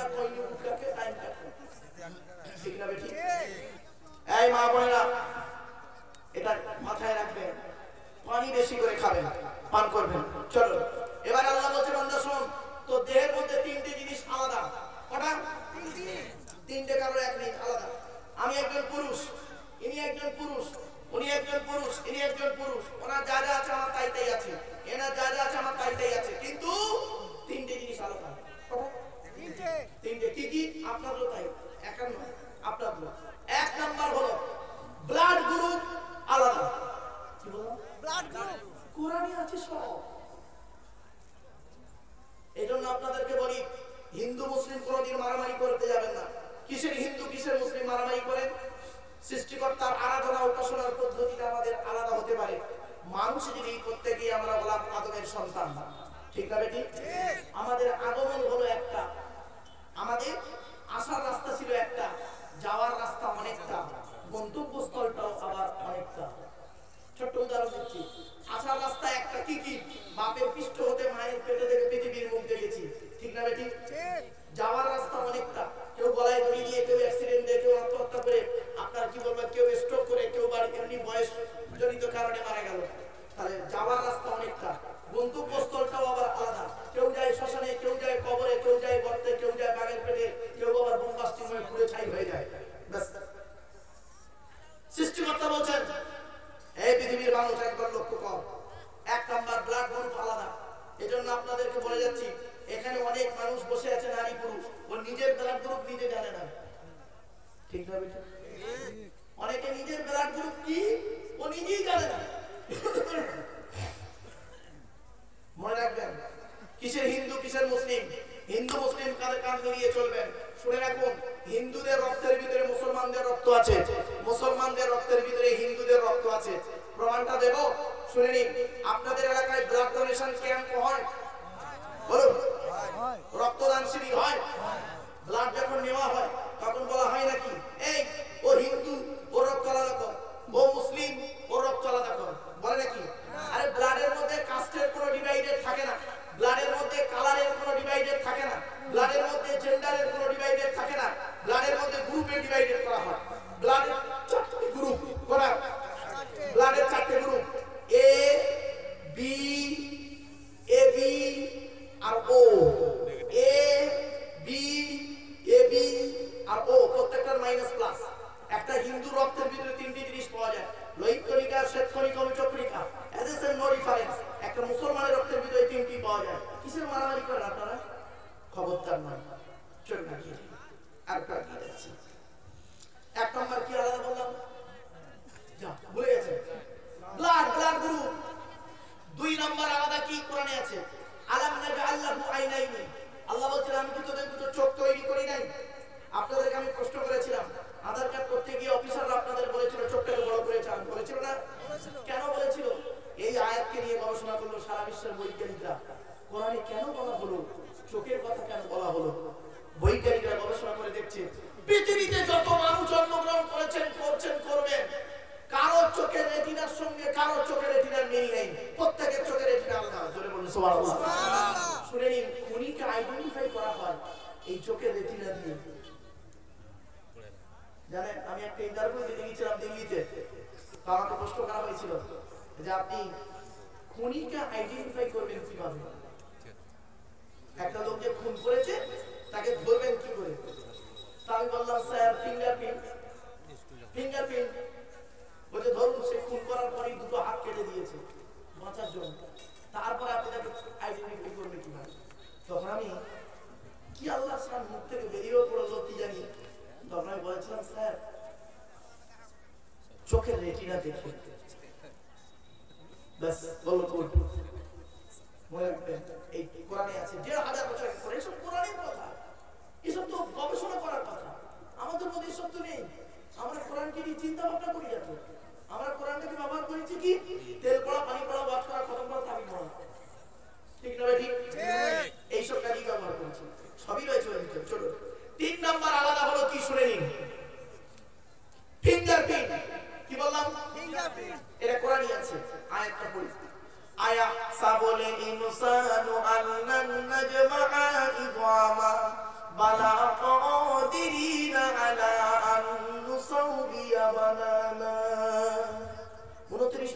না কইনি উঠকাকে টাইম কাটে ঠিক না বেটি এই মা বোনেরা এটা মাথায় রাখবেন পানি বেশি করে খাবেন পান করবেন চলো এবার আল্লাহ বলছে বান্দা শুন তো দেহের মধ্যে তিনটি জিনিস আলাদা কটা তিনটে কারো এক জিনিস আলাদা আমি একজন পুরুষ ইনি একজন পুরুষ উনি একজন পুরুষ ইনি একজন পুরুষ ওনার যা যা আছে আমার তাই তাই আছে এনার যা যা আছে আমার তাই তাই আছে কিন্তু তিনটে জিনিস আলাদা কটা তিনটে কি কি আপনারও তাই একান্ন আপনারও এক নাম্বার হলো ব্লাড গ্রুপ আলাদা কি বললাম ব্লাড গ্রুপ কোরআনে আছে সব এজন্য আপনাদেরকে বলি হিন্দু মুসলিম কোনদিন মারামারি করতে যাবেন না কিসের হিন্দু কিসের মুসলিম মারামারি করেন সৃষ্টিকর্তার আরাধনা উপাসনার পদ্ধতিটা আমাদের আলাদা হতে পারে মানুষ যদি করতে গিয়ে আমরা গোলাম আদমের সন্তান ঠিক না বেটি আমাদের আগমন হলো একটা আমাদের আসার রাস্তা ছিল একটা যাওয়ার রাস্তা অনেকটা গন্তব্যস্থলটাও আবার অনেকটা ছোট্ট উদাহরণ দিচ্ছি আসার রাস্তা একটা কি কি বাপের পৃষ্ঠ হতে মায়ের পেটে থেকে পৃথিবীর মুখ দেখেছি ঠিক না বেটি যাওয়ার রাস্তা অনেকটা কেউ গলায় দড়ি দিয়ে কেউ অ্যাক্সিডেন্ট দিয়ে কেউ আত্মহত্যা করে আপনার কি বলবো কেউ স্ট্রোক করে কেউ বাড়ি এমনি বয়স জনিত কারণে মারা গেল তাহলে যাওয়ার রাস্তা অনেকটা গন্তব্যস্থলটাও আবার আলাদা কেউ যায় শ্মশানে কেউ যায় কবরে কেউ যায় গর্তে কেউ যায় বাঘের পেটে কেউ আবার বোমবাস্টিং হয়ে পুড়ে ছাই হয়ে যায় ব্যাস সৃষ্টিকর্তা বলছেন এই পৃথিবীর মানুষ একবার লক্ষ্য কর এক নাম্বার ব্লাড গ্রুপ আলাদা এজন্য আপনাদেরকে বলে যাচ্ছি এখানে অনেক মানুষ বসে আছে নারী পুরুষ ও নিজের ব্লাড গ্রুপ নিজে জানে না ঠিক না বেটা অনেকে নিজের ব্লাড গ্রুপ কি ও নিজেই জানে না মনে রাখবেন কিসের হিন্দু কিসের মুসলিম হিন্দু মুসলিম কাঁধে কাঁধ মিলিয়ে চলবেন শুনে রাখুন হিন্দুদের রক্তের ভিতরে মুসলমানদের রক্ত আছে মুসলমানদের রক্তের ভিতরে হিন্দুদের রক্ত আছে প্রমাণটা দেব শুনে নিন আপনাদের এলাকায় ব্লাড ডোনেশন ক্যাম্প হয় বলুন রক্তদান শিবির হয় ব্লাড যখন নেওয়া হয় তখন বলা হয় নাকি এই ও হিন্দু ও রক্ত আলাদা কর ও মুসলিম ও রক্ত আলাদা কর বলে নাকি আরে ব্লাডের মধ্যে কাস্টের কোনো ডিভাইডেড থাকে না ব্লাডের মধ্যে কালারের কোনো ডিভাইডেড থাকে না ব্লাডের মধ্যে জেন্ডারের কোনো ডিভাইডেড থাকে না ব্লাডের মধ্যে গ্রুপে ডিভাইডেড করা হয় ব্লাডের চারটি গ্রুপ করা ব্লাডের চারটি গ্রুপ এ বি এবি আর ও এ বি এবি আর ও প্রত্যেকটার মাইনাস প্লাস একটা হিন্দু রক্তের ভিতরে তিনটি জিনিস পাওয়া যায় লোহিত কণিকা শ্বেত কণিকা অনুচক কণিকা এজ এ নো ডিফারেন্স একটা মুসলমানের রক্তের ভিতরে তিনটি পাওয়া যায় কিসের মারামারি করেন আপনারা খবরদার নয় চল না গিয়ে আর কাটিয়ে যাচ্ছি এক নম্বর কি আলাদা বললাম যা ভুলে গেছে ব্লাড গ্রুপ দুই নম্বর আলাদা কি কোরআনে আছে আলাম নাজআল্লাহু আইনাইনি আল্লাহ বলেন আমি কি তোদের দুটো চোখ তৈরি করি নাই আপনাদেরকে আমি প্রশ্ন করেছিলাম আধার কার্ড করতে গিয়ে অফিসাররা আপনাদের বলেছিল চোখটাকে বড় করে চান বলেছিল না কেন বলেছিল এই আয়াতকে নিয়ে গবেষণা করলো সারা বিশ্বের বৈজ্ঞানিকরা কোরআনে কেন বলা হলো চোখের কথা কেন বলা হলো বৈজ্ঞানিকরা গবেষণা করে দেখছে পৃথিবীতে যত মানুষ জন্মগ্রহণ করেছেন করছেন করবেন কারো চোখের রেটিনার সঙ্গে কারো চোখের রেটিনার মিল নেই প্রত্যেকের চোখের রেটিনা আলাদা জোরে বলুন সুবহানাল্লাহ শুনে নিন খুনিকে আইডেন্টিফাই করা হয় এই চোখের রেটিনা দিয়ে জানেন আমি একটা ইন্টারভিউ দিতে গিয়েছিলাম দিল্লিতে আমাকে প্রশ্ন করা হয়েছিল যে আপনি খুনিকে আইডেন্টিফাই করবেন কিভাবে একটা লোক যে খুন করেছে তাকে ধরবেন কি করে আমি বললাম স্যার ফিঙ্গারপ্রিন্ট বলছে ধরুন সে খুন করার পরেই দুটো হাত কেটে দিয়েছে বাঁচার জন্য তারপরে আপনি তাকে আইডেন্টিফাই করবেন কিভাবে তখন আমি কি আল্লাহ স্যার মুখ থেকে বেরিয়েও পড়লো কি জানি তখন আমি বলেছিলাম স্যার চোখের রেটিনা দেখে ব্যাস বললো মনে রাখবেন এই কোরআনে আছে ১,৫০০ বছর পরে এসব কোরআনের কথা এসব তো গবেষণা করার কথা আমাদের মধ্যে এসব তো নেই আমরা কোরআনকে নিয়ে চিন্তা ভাবনা করি না তো আমরা কোরআনটাকে ব্যবহার করেছি কি তেল পড়া পানি পড়া ওয়াজ করা খতম করা তাবিজ পড়া ঠিক না ঠিক এইসব কাজই ব্যবহার করেছি সবই রয়েছে চলো ৩ নাম্বার আলাদা হলো কি শুনে নিন ফিঙ্গারপ্রিন্ট কি বললাম ফিঙ্গারপ্রিন্ট এটা কোরআনই আছে আয়াতটা পড়ি আয়া সাবলে ইনসানু আন্নান নাজমা'a ইদামা বালা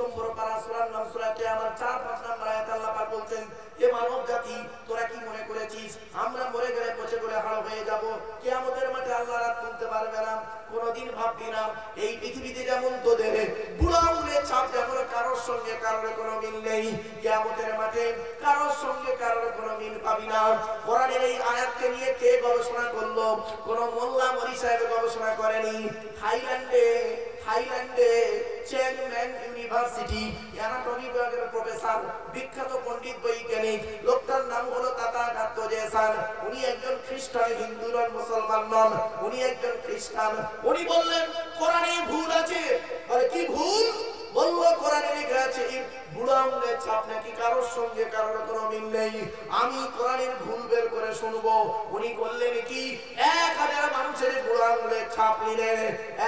নম্বর পারা সূরার নাম সূরা কিয়ামত 4-5 নম্বর আয়াতে আল্লাহ পাক বলছেন, হে মানব জাতি, তোরা কি মনে করেছিস আমরা মরে গেলে পচে গলে হাড় হয়ে যাব, কিয়ামতের মাঠে আল্লাহ রাত তুলতে পারবে না? কোনদিন ভাববি না এই পৃথিবীতে যেমন তোদের বুড়ো আঙুলের ছাপ যেমন কারোর সঙ্গে কারোর কোনো মিল নেই, কিয়ামতের মাঠে কারোর সঙ্গে কারোর কোনো মিল পাবি না। কোরআনের এই আয়াতকে নিয়ে কে গবেষণা করলো? কোন মোল্লা মরি সাহেব গবেষণা করেনি। থাইল্যান্ডে চ্যাংম্যান ইউনিভার্সিটি অ্যানাটমি বিভাগের প্রফেসর, বিখ্যাত পণ্ডিত বৈজ্ঞানিক, লোকটার নাম হলো তাথাগত জেসান। উনি একজন খ্রিস্টান, হিন্দু নন, মুসলমান নন, উনি একজন খ্রিস্টান। উনি বললেন কোরআনে ভুল আছে। আরে কি ভুল? বললো কোরআনে লেখা আছে বুড়ো আঙুলের ছাপ নাকি কারোর সঙ্গে কারোর কোনো মিল নেই। আমি কোরআনের ভুল বের করে শুনবো। উনি করলেন কি, 1000 মানুষের বুড়ো আঙুলের ছাপ নিলেন,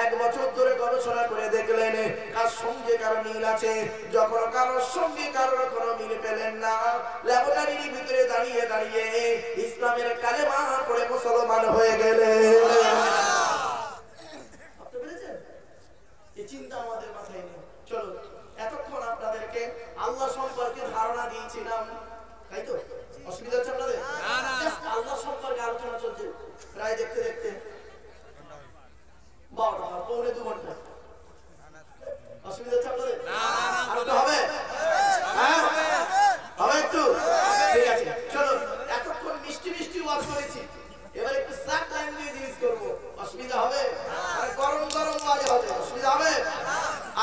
1 বছর ধরে গবেষণা করে দেখলেন কার সঙ্গে কারো মিল আছে। যখন কারোর সঙ্গে কারোর কোনো মিল পেলেন না, ল্যাবরেটরির ভিতরে দাঁড়িয়ে দাঁড়িয়ে ইসলামের কালেমা পড়ে মুসলমান হয়ে গেলেন। বুঝতে পেরেছেন? এই চিন্তা আমাদের মাথায় নেই। চলো, এতক্ষণ আপনাদেরকে আল্লাহ সম্পর্কে ধারণা দিয়েছিলাম, তাই তো? অসুবিধা হচ্ছে আপনাদের? আল্লাহ সম্পর্কে আলোচনা চলছে প্রায় দেখতে দেখতে 12টা, পৌনে 2 ঘন্টা। অসুবিধা হচ্ছে আপনাদের? আর একটু হবে? হ্যাঁ হবে একটু? ঠিক আছে, চলো। এতক্ষণ মিষ্টি মিষ্টি ওয়াজ করেছি, এবার একটু স্যাক ল্যাঙ্গুয়েজ ইউজ করবো। অসুবিধা হবে? আর গরম গরম ওয়াজ হবে। অসুবিধা হবে?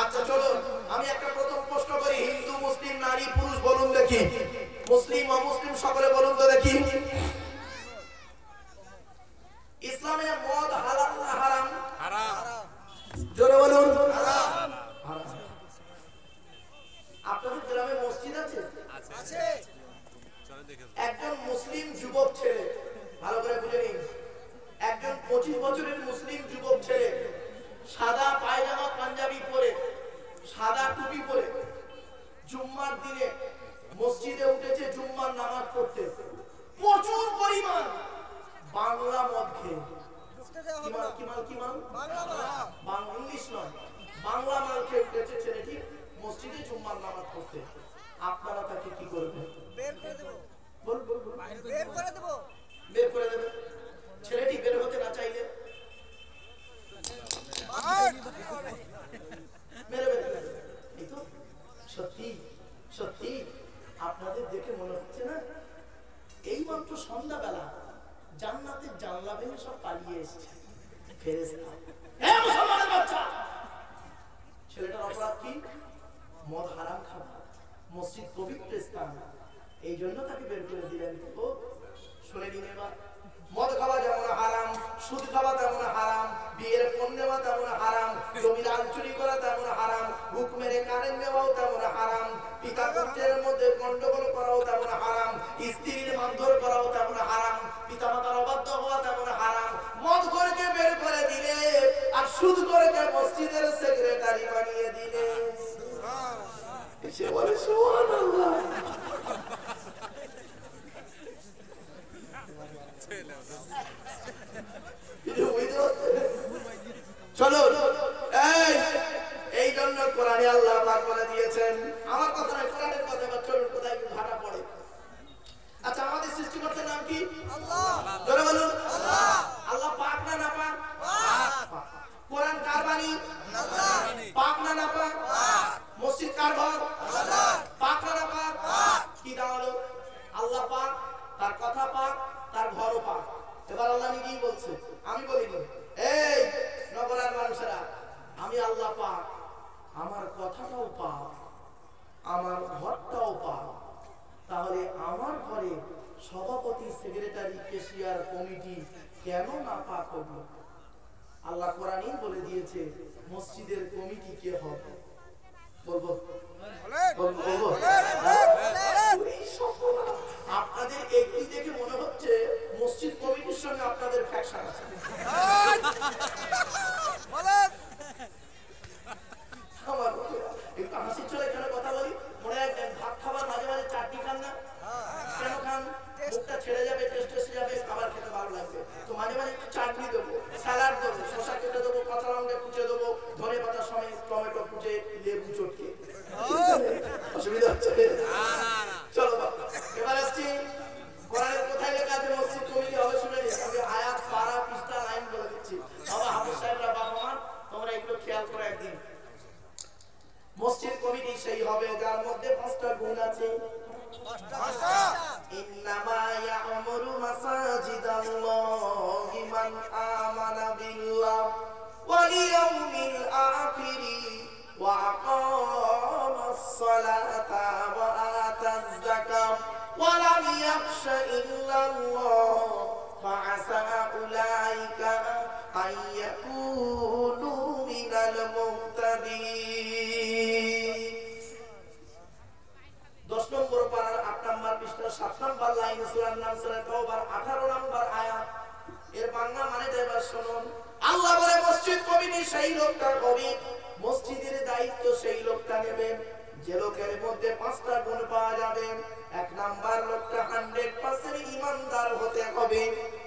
আচ্ছা চলো, আমি একটা প্রথম প্রশ্ন করি। হিন্দু, মুসলিম, নারী, পুরুষ বলুন দেখি। মুসলিম অমুসলিম সকলে বলুন তো দেখি। ইসলামে মদ হালাল না হারাম? হারাম। জোরে বলুন। হারাম। আপনাদের গ্রামে মসজিদ আছে? আছে। একজন মুসলিম যুবক ছেলে, ভালো করে বুঝে নিন, একজন 25 বছরের মুসলিম যুবক ছেলে সাদা পায়জামা পাঞ্জাবি পরে, সাদা টুপি পরে জুম্মার দিনে মসজিদে উঠেছে জুম্মার নামাজ পড়তে। প্রচুর পরিমাণ বাংলা মদ খেয়ে, ইংলিশ নয়, বাংলা মাল খেয়ে উঠেছে ছেলেটি মসজিদে জুম্মার নামাজ পড়তে। আপনারা তাকে কি করবেন? বের করে দেব। বের করে দেবে। ছেলেটি বের হতে না চাইলে সত্যি সত্যি আপনাদের দেখে মনে হচ্ছে না এই মাত্র সন্ধ্যাবেলা জান্নাতের জানলা ভেঙে সব পালিয়ে এসেছে ফেরেশতা। হে মুসলমানের বাচ্চা, ছেলেটার অপরাধ কি? মদ হারাম খাওয়া, মসজিদ পবিত্র স্থান, এই জন্য তাকে বের করে দিলেন। ও শুনে নিন এবার, মদ খাওয়া যেমন হারাম, সুদ খাওয়া তেমন হারাম, বিয়ের ফোন নেওয়া তেমন হারাম, জমির আল চুরি করা তেমন হারাম, হুক মেরে কারেন্ট নেওয়াও তেমন হারাম, পিতা পুত্রের মধ্যে গন্ডগোল করাও তেমন হারাম, স্ত্রীর মারধর করাও তেমন হারাম, পিতা মাতার অবাধ্য হওয়া তেমন হারাম। মদ খোরকে বের করে দিলে আর সুদ খোরকে মসজিদের সেক্রেটারি বানিয়ে দিলে। সে বলে সুবহানাল্লাহ। চলো, এই জন্য কোরআনে আল্লাহ পাক বলে দিয়েছেন, আমার কথা নয় কোরআনের কথা, চলুন কোথায় ভাটা পড়ে। আচ্ছা, আমাদের সৃষ্টিকর্তার নাম কি? আল্লাহ। জোরে বলুন। আল্লাহ। আল্লাহ পাক না নাপাক? পাক। কোরআন কার বাণী? আল্লাহ। পাক না নাপাক? পাক। মসজিদ কার ঘর? আল্লাহ। পাক না নাপাক? পাক। কি দাঁড়ালো? আল্লাহ পাক, তার কথা পাক, তার ঘরও পাক। এবার আল্লাহ নিজেই বলছে, আমি বলিনি। এই নগরের মানুষেরা, আমি আল্লাহ পাক, আমার কথাটাও পাক, আমার ঘরটাও পাক। তাহলে আমার ঘরে সভাপতি, সেক্রেটারি, কেশিয়ার, কমিটি কেন না পাক হবে? আল্লাহ কোরআনেই বলে দিয়েছে মসজিদের কমিটি কে হবে। বলবো বলবো আপনাদের একটি দেখে মনে হচ্ছে মসজিদ কমিটির সঙ্গে আপনাদের ফ্যাকশন আছে। একটু হাসির চলে এখানে কথা বলি। মনে হয় ভাত খাবার মাঝে মাঝে চাটনি খান না? কেন খান? মুখটা ছেড়ে যাবে, টেস্ট এসে যাবে, খাবার খেতে ভালো লাগবে। তো মাঝে মাঝে একটু চাটনি দেবো, স্যালাড দেবো, শসা কেটে দেবো, কাঁচা লঙ্কা কুচে দেবো, ধনে পাতা সমেত টমেটো কুচে, লেবু চটকে অসুবিধা হচ্ছে? চলো বাবা, এবার আসছি কোরআনের কোথায় লেখা আছে মসজিদ কমিটি হবে শুনে নিন। আমি আয়াত পারা পৃষ্ঠা লাইন বলে দিচ্ছি। বাবা হাফেজ সাহেবরা, বাবা মা, তোমরা একটু খেয়াল করে একদিন। মসজিদ কমিটি সেই হবে যার মধ্যে 5টা গুণ আছে। ইন্নামা ইয়া'মুরু মাসাজিদাল্লাহি মান আমানা বিল্লাহ ওয়াল ইয়াউমিল আখির ওয়া আকামাস সালাতা ওয়া আতাজ যাকাত ওয়া লাম ইয়াখশা ইল্লাল্লাহ ফাআসা উলাইকা আইয়াকুনু মিনাল মুহতাদিন। 10 নম্বর পারার 8 নম্বর পৃষ্ঠা 7 নম্বর লাইন সূরার নাম সূরা তাওবার 18 নম্বর আয়াত। এর বাংলা মানে এবার শুনুন। আল্লাহ বলে মসজিদ কমিটি সেই লোকটা হবে, মসজিদের দায়িত্ব সেই লোকটা নেবে যে লোকের মধ্যে 5টা গুণ পাওয়া যাবে। 1 নাম্বার লোকটা 100% ঈমানদার হতে হবে।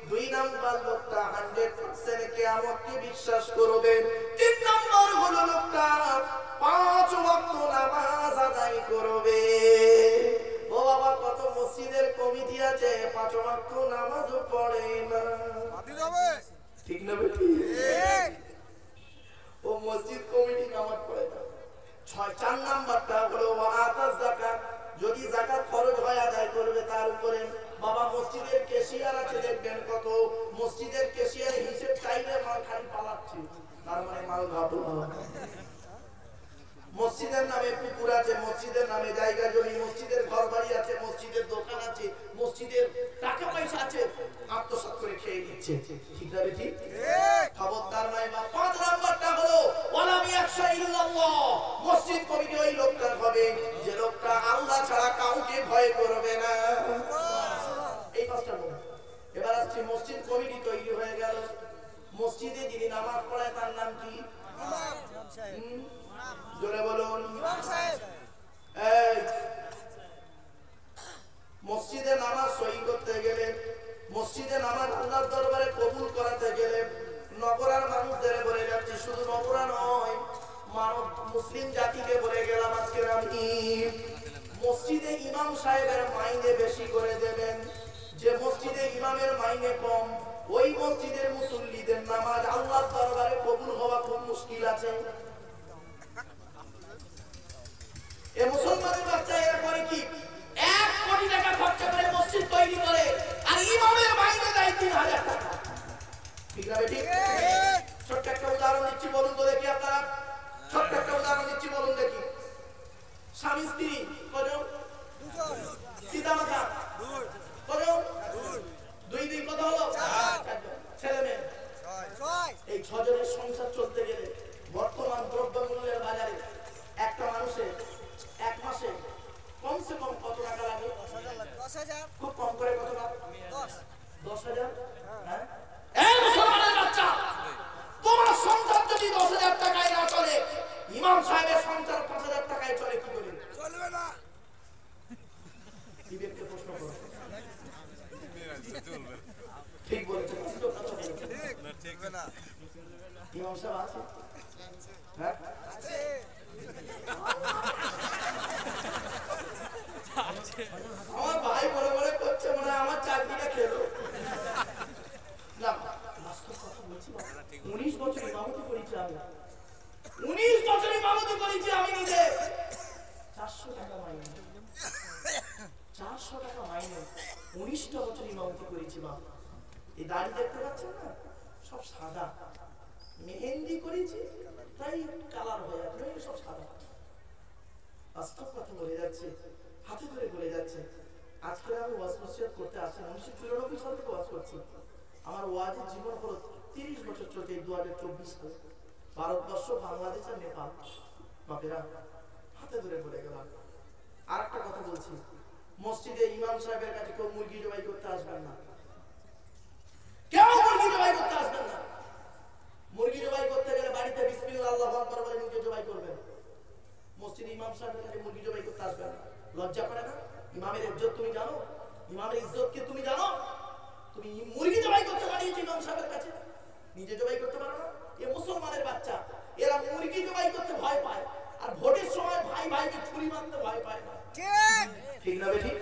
2 নাম্বার লোকটা 100% কিয়ামতকে বিশ্বাস করবে। 3 নাম্বার হলো লোকটা 5 ওয়াক্ত নামাজ আদায় করবে। ও বাবা, কত মসজিদের কমিটি আছে 5 ওয়াক্ত নামাজও পড়ে না। ঠিক না বেটি? ও মসজিদ কমিটি নামাজ পড়ে না। 4 নাম্বারটা হলো ওয়াতাজ যাকাত, যদি যাকাত খরচ হয় আদায় করবে তার উপরে। বাবা মসজিদের ক্যাশিয়ার আছে দেখবেন, কত মসজিদের ক্যাশিয়ার হিসেব চাইলে মাল খালি পালাচ্ছে, তার মানে মাল ঘাটু। মসজিদের নামে পুকুর আছে, মসজিদের নামে জায়গা জমি, মসজিদের ঘর বাড়ি আছে, মসজিদের দোকান আছে, মসজিদের টাকা পয়সা আছে, আত্মসাৎ করে খেয়ে নিচ্ছে। ঠিক না বেটি? খবরদার নাই। বা 5 নাম্বারটা হলো ওয়ালা ইয়াখশা ইল্লাল্লাহ, মসজিদ কমিটি ওই লোকটার হবে যে লোকটা আল্লাহ ছাড়া কাউকে ভয় করবে না। এই 5টা গুণ। এবার আসছে মসজিদ কমিটি তৈরি হয়ে গেল। মসজিদে যিনি নামাজ পড়ায় তার নাম কি? ইমাম সাহেব। জোরে বলুন। ইমাম সাহেব। এই মসজিদে নামাজ সহি করতে গেলে, মসজিদে নামাজ আল্লাহর দরবারে কবুল করাতে গেলে নগরার মানুষদের বলে যাচ্ছি, শুধু নগরা নয়, মানব মুসলিম জাতিকে বলে গেলাম আজকে আমি, মসজিদে ইমাম সাহেবের মাইনে বেশি করে দেবেন। যে মসজিদে ইমামের মাইনে কম, ওই মসজিদের মুসল্লিদের নামাজ আল্লাহর দরবারে কবুল হওয়া খুব মুশকিল আছে। এ মুসলমানের বাচ্চা এরা করে কি? 1 কোটি টাকা খরচা করে মসজিদ তৈরি করে, আর ইমামের মাইনে দেয় 3000 টাকা। ঠিক না বেটি? ছোট্ট একটা উদাহরণ দিচ্ছি, বলুন তো দেখি আপনারা। ছোট্ট একটা উদাহরণ দিচ্ছি, বলুন দেখি। স্বামী স্ত্রী কজন? 2 জন। পিতামাতা কজন? 2 2 কত হলো? 4 জন। ছেলে মেয়ে 6। এই 6 জনের সংসার চলতে গেলে বর্তমান দ্রব্যমূল্যের বাজারে একটা মানুষের 1 মাসে কমসে কম কত টাকা লাগে? 10,000। খুব কম করে কত টাকা? 10,000। হ্যাঁ, এই মুসলমানের বাচ্চা, তোমার সংসার যদি 10,000 টাকায় না চলে, ইমাম সাহেবের সংসার 5,000 টাকায় চলে কি করে? চলবে না। বিবেককে প্রশ্ন করো। ঠিক বলেছে। ঠিক না? ইমাম সাহেব আছে? হ্যাঁ আছে। আমার ভাই বলে বলে করছে, মনে হয় আমার চাকরিটা খেলো না। বাস্তব কথা বলছি, 19 বছর ইমামতি করেছি আমি। 19 বছর ইমামতি করেছি আমি নিজে। 400 টাকা মাইনে। 400 টাকা মাইনে। 19টা বছর ইমামতি করেছি। বাবা, এই দাড়ি দেখতে পাচ্ছেন না, সব সাদা। মেহেন্দি করেছি তাই কালার হয়ে যাচ্ছে, সব সাদা। বাস্তব কথা বলে যাচ্ছে, হাতে ধরে বলে যাচ্ছে। আজকে আমি ওয়াজ নসিহত করতে আসি, 1994 সাল থেকে ওয়াজ করছি। আমার ওয়াজের জীবন হলো 30 বছর চলছে। 2024 সালে ভারতবর্ষ, বাংলাদেশ আর নেপাল। বাপেরা, হাতে ধরে বলে গেলাম। আর একটা কথা বলছি, মসজিদে ইমাম সাহেবের কাছে কেউ মুরগি জবাই করতে আসবেন না। কেউ মুরগি জবাই করতে আসবেন না। মুরগি জবাই করতে গেলে বাড়িতে বিসমিল্লাহ আল্লাহু আকবার বলে মুরগি জবাই করবেন। মসজিদে ইমাম সাহেবের কাছে মুরগি জবাই করতে আসবেন না। লজ্জা করে না? ইমামের ইজ্জত তুমি জানো? ইমামের ইজ্জত কি তুমি জানো? তুমি মুরগি জবাই করতে পারিয়েছো ইমাম সাহেবের কাছে, নিজে জবাই করতে পারো না? এ মুসলমানের বাচ্চা, এরা মুরগি জবাই করতে ভয় পায়, আর ভোটের সময় ভাই ভাইকে ছুরি মারতে ভয় পায় না। ঠিক না বেঠিক?